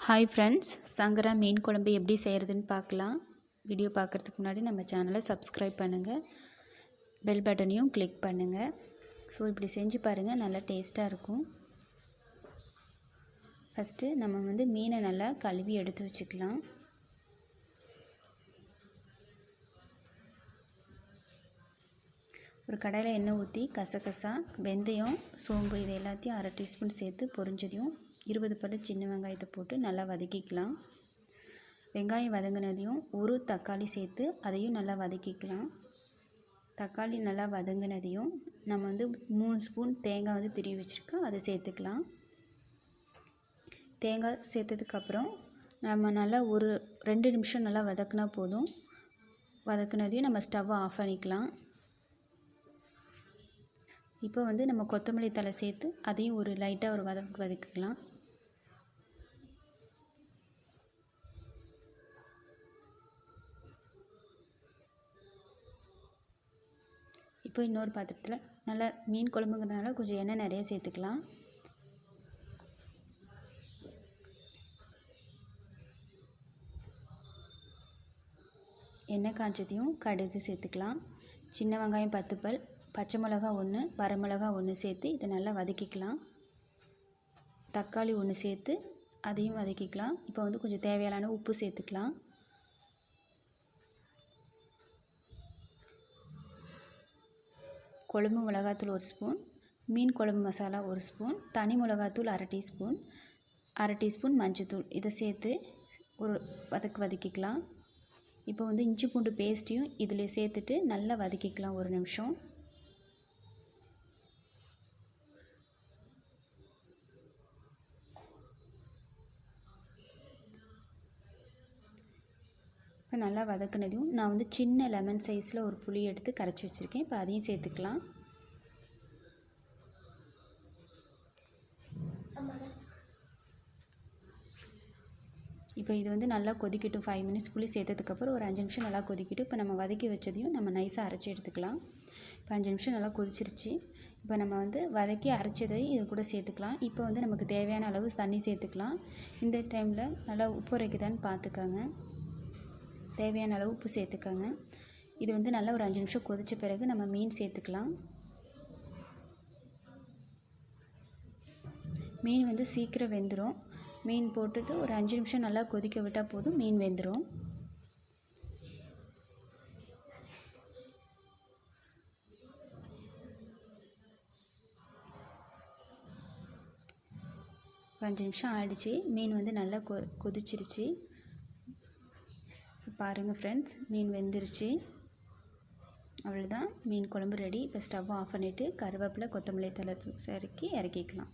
Hi friends, சங்கரா மீன் குழம்பு எப்படி செய்கிறதுன்னு பார்க்கலாம். வீடியோ பார்க்குறதுக்கு முன்னாடி நம்ம சேனலை சப்ஸ்கிரைப் பண்ணுங்கள், பெல் பட்டனையும் கிளிக் பண்ணுங்கள். ஸோ இப்படி செஞ்சு பாருங்கள், நல்லா டேஸ்ட்டாக இருக்கும். ஃபஸ்ட்டு நம்ம மீனை நல்லா கழுவி எடுத்து வச்சுக்கலாம். ஒரு கடாயில் எண்ணெய் ஊற்றி கசகசா, வெந்தயம், சோம்பு இது எல்லாத்தையும் 1/2 டீஸ்பூன் சேர்த்து பொரிஞ்சதையும் 20 பல்லு சின்ன வெங்காயத்தை போட்டு நல்லா வதக்கிக்கலாம். வெங்காயம் வதங்கினதையும் ஒரு தக்காளி சேர்த்து அதையும் நல்லா வதக்கிக்கலாம். தக்காளி நல்லா வதங்கினதையும் நம்ம 3 ஸ்பூன் தேங்காய் திருவி வச்சுருக்கோம், அதை சேர்த்துக்கலாம். தேங்காய் சேர்த்ததுக்கப்புறம் நம்ம நல்லா ஒரு 2 நிமிஷம் நல்லா வதக்கினா போதும். வதக்கினதையும் நம்ம ஸ்டவ்வை ஆஃப் பண்ணிக்கலாம். இப்போ நம்ம கொத்தமல்லி தழை சேர்த்து அதையும் ஒரு லைட்டாக ஒரு வதக்கிக்கலாம். இப்போ இன்னொரு பாத்திரத்தில் நல்லா மீன் குழம்புங்கிறதுனால கொஞ்சம் எண்ணெய் நிறைய சேர்த்துக்கலாம். எண்ணெய் காய்ச்சதையும் கடுகு சேர்த்துக்கலாம். சின்ன வெங்காயம் 10 பல், பச்சை மிளகா 1, வரமிளகா 1 சேர்த்து இதை நல்லா வதக்கிக்கலாம். தக்காளி 1 சேர்த்து அதையும் வதக்கிக்கலாம். இப்போ கொஞ்சம் தேவையான உப்பு சேர்த்துக்கலாம். குழம்பு மிளகாத்தூள் 1 ஸ்பூன், மீன் குழம்பு மசாலா 1 ஸ்பூன், தனி மிளகாத்தூள் 1/2 டீஸ்பூன், 1/2 டீஸ்பூன் மஞ்சத்தூள் இதை சேர்த்து ஒரு வதக்கிக்கலாம். இப்போ இஞ்சி பூண்டு பேஸ்ட்டையும் இதில் சேர்த்துட்டு நல்லா வதக்கிக்கலாம் ஒரு நிமிஷம். இப்போ நல்லா வதக்கினதையும் நான் சின்ன லெமன் சைஸில் ஒரு புளி எடுத்து கரைச்சி வச்சுருக்கேன். இப்போ அதையும் சேர்த்துக்கலாம். இப்போ இது நல்லா கொதிக்கட்டும். 5 மினிட்ஸ் புளி சேர்த்ததுக்கப்புறம் ஒரு 5 நிமிஷம் நல்லா கொதிக்கட்டும். இப்போ நம்ம வதக்கி வச்சதையும் நம்ம நைஸாக அரைச்சி எடுத்துக்கலாம். இப்போ 5 நிமிஷம் நல்லா கொதிச்சிருச்சு. இப்போ நம்ம வதக்கி அரைச்சதையும் இது கூட சேர்த்துக்கலாம். இப்போ நமக்கு தேவையான அளவு தண்ணி சேர்த்துக்கலாம். இந்த டைமில் நல்லா உப்பு உரைக்குதான்னு பார்த்துக்கோங்க. தேவையான அளவு உப்பு சேர்த்துக்கோங்க. இது நல்லா ஒரு 5 நிமிஷம் கொதித்த பிறகு நம்ம மீன் சேர்த்துக்கலாம். மீன் சீக்கிரம் வெந்துடும். மீன் போட்டுட்டு ஒரு 5 நிமிஷம் நல்லா கொதிக்க விட்டால் போதும், மீன் வெந்துடும். இப்போ 5 நிமிஷம் ஆயிடுச்சு. மீன் நல்லா கொதிச்சிருச்சு. பாருங்கள் ஃப்ரெண்ட்ஸ், மீன் வெந்துருச்சு. அவ்வளோதான், மீன் குழம்பு ரெடி. இப்போ ஸ்டவ் ஆஃப் பண்ணிவிட்டு கருவேப்பிலை, கொத்தமல்லி தழை இறக்கிக்கலாம்.